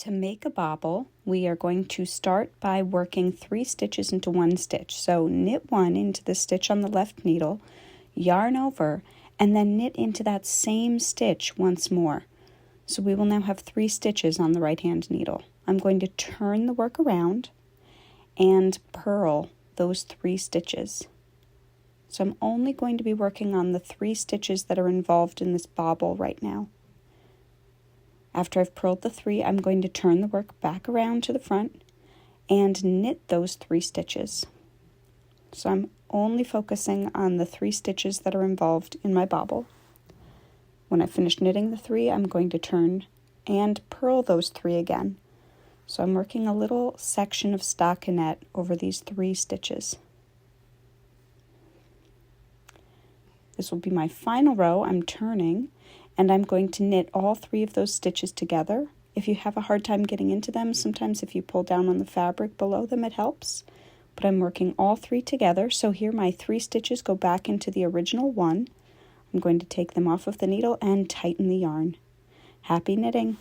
To make a bobble, we are going to start by working 3 stitches into 1 stitch. So knit 1 into the stitch on the left needle, yarn over, and then knit into that same stitch once more. So we will now have 3 stitches on the right hand needle. I'm going to turn the work around and purl those 3 stitches. So I'm only going to be working on the 3 stitches that are involved in this bobble right now. After I've purled the 3, I'm going to turn the work back around to the front and knit those 3 stitches. So I'm only focusing on the 3 stitches that are involved in my bobble. When I finish knitting the 3, I'm going to turn and purl those 3 again. So I'm working a little section of stockinette over these 3 stitches. This will be my final row. I'm turning and I'm going to knit all 3 of those stitches together. If you have a hard time getting into them, sometimes if you pull down on the fabric below them, it helps. But I'm working all 3 together. So here my 3 stitches go back into the original one. I'm going to take them off of the needle and tighten the yarn. Happy knitting!